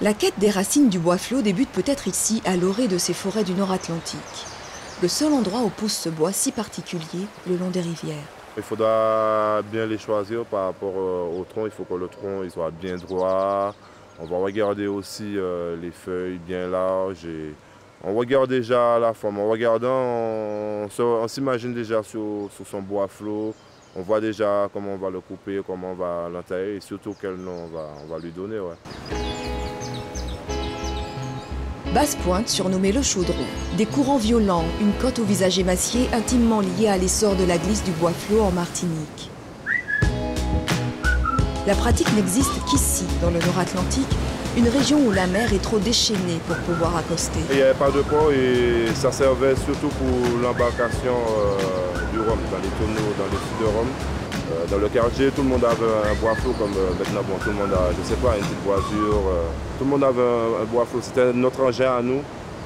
La quête des racines du bois flot débute peut-être ici, à l'orée de ces forêts du Nord Atlantique. Le seul endroit où pousse ce bois si particulier, le long des rivières. Il faudra bien les choisir par rapport au tronc. Il faut que le tronc il soit bien droit. On va regarder aussi les feuilles bien larges. Et on regarde déjà la forme. En regardant, on s'imagine déjà sur son bois flot. On voit déjà comment on va le couper, comment on va l'entailler et surtout quel nom on va lui donner. Ouais. Basse-Pointe, surnommée le Chaudron. Des courants violents, une côte au visage émacié intimement liée à l'essor de la glisse du bois flot en Martinique. La pratique n'existe qu'ici, dans le Nord Atlantique, une région où la mer est trop déchaînée pour pouvoir accoster. Il n'y avait pas de port et ça servait surtout pour l'embarcation du rhum, dans les tonneaux, dans les fûts de rhum. Dans le quartier, tout le monde avait un bois flot comme maintenant, bon, tout le monde a, je sais pas, une petite voiture. Tout le monde avait un bois flot. C'était notre engin à nous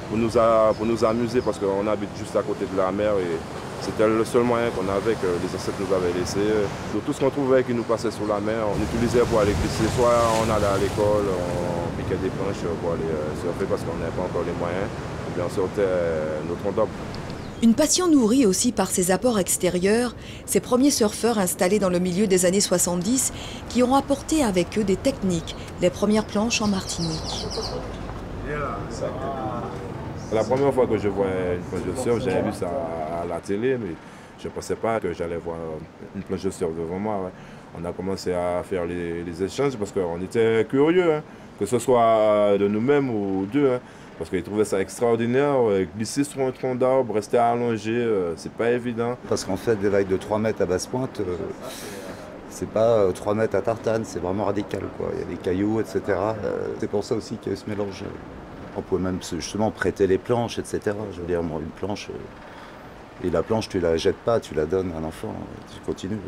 pour nous amuser parce qu'on habite juste à côté de la mer et c'était le seul moyen qu'on avait, que les ancêtres nous avaient laissé. Donc, tout ce qu'on trouvait qui nous passait sous la mer, on utilisait pour aller glisser. Soit on allait à l'école, on piquait des planches pour aller surfer parce qu'on n'avait pas encore les moyens, ou bien on sortait notre onde. Une passion nourrie aussi par ses apports extérieurs, ces premiers surfeurs installés dans le milieu des années 70 qui ont apporté avec eux des techniques, les premières planches en Martinique. La première fois que je voyais une planche de surf, j'avais vu ça à la télé, mais je ne pensais pas que j'allais voir une planche de surf devant moi. Ouais. On a commencé à faire les échanges parce qu'on était curieux, hein, que ce soit de nous-mêmes ou d'eux. Hein. Parce qu'ils trouvaient ça extraordinaire, glisser sur un tronc d'arbre, rester allongé, c'est pas évident. Parce qu'en fait, des vagues de 3 mètres à Basse-Pointe, c'est pas 3 mètres à Tartane, c'est vraiment radical, quoi. Il y a des cailloux, etc. C'est pour ça aussi qu'il y a eu ce mélange. On pouvait même justement prêter les planches, etc. Je veux dire, moi, une planche, et la planche, tu la jettes pas, tu la donnes à un enfant, tu continues.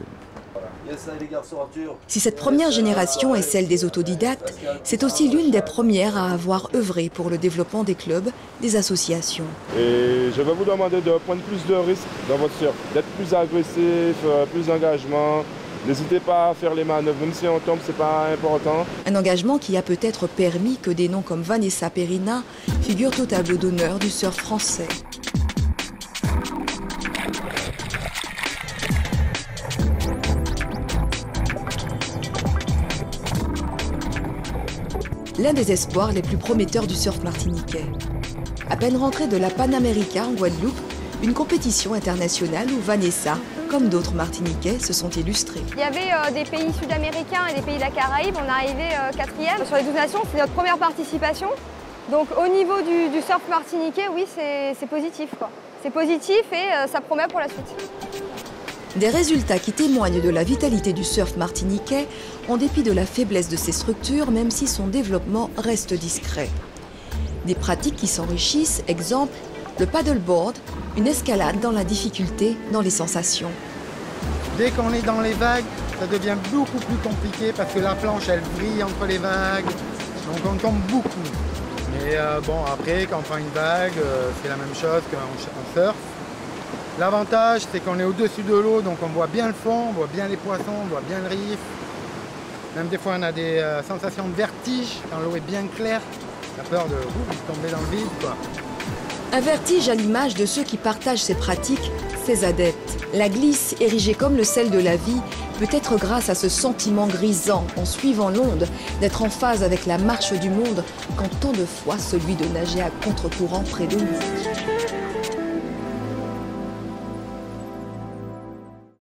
Si cette première génération est celle des autodidactes, c'est aussi l'une des premières à avoir œuvré pour le développement des clubs, des associations. Et je vais vous demander de prendre plus de risques dans votre surf, d'être plus agressif, plus d'engagement. N'hésitez pas à faire les manœuvres, même si on tombe, c'est pas important. Un engagement qui a peut-être permis que des noms comme Vanessa Perina figurent au tableau d'honneur du surf français. L'un des espoirs les plus prometteurs du surf martiniquais. À peine rentrée de la Panamérica en Guadeloupe, une compétition internationale où Vanessa, comme d'autres Martiniquais, se sont illustrés. Il y avait des pays sud-américains et des pays de la Caraïbe, on est arrivé 4e. Sur les 12 nations, c'est notre première participation. Donc au niveau du surf martiniquais, oui, c'est positif, quoi. C'est positif et ça promet pour la suite. Des résultats qui témoignent de la vitalité du surf martiniquais, en dépit de la faiblesse de ses structures, même si son développement reste discret. Des pratiques qui s'enrichissent, exemple, le paddleboard, une escalade dans la difficulté, dans les sensations. Dès qu'on est dans les vagues, ça devient beaucoup plus compliqué parce que la planche, elle brille entre les vagues, donc on tombe beaucoup. Mais bon, après, quand on prend une vague, c'est la même chose qu'en surf. L'avantage, c'est qu'on est au-dessus de l'eau, donc on voit bien le fond, on voit bien les poissons, on voit bien le riff. Même des fois, on a des sensations de vertige quand l'eau est bien claire. On a peur de tomber dans le vide, quoi. Un vertige à l'image de ceux qui partagent ces pratiques, ces adeptes. La glisse, érigée comme le sel de la vie, peut être grâce à ce sentiment grisant, en suivant l'onde, d'être en phase avec la marche du monde, quand tant de fois celui de nager à contre-courant près de nous.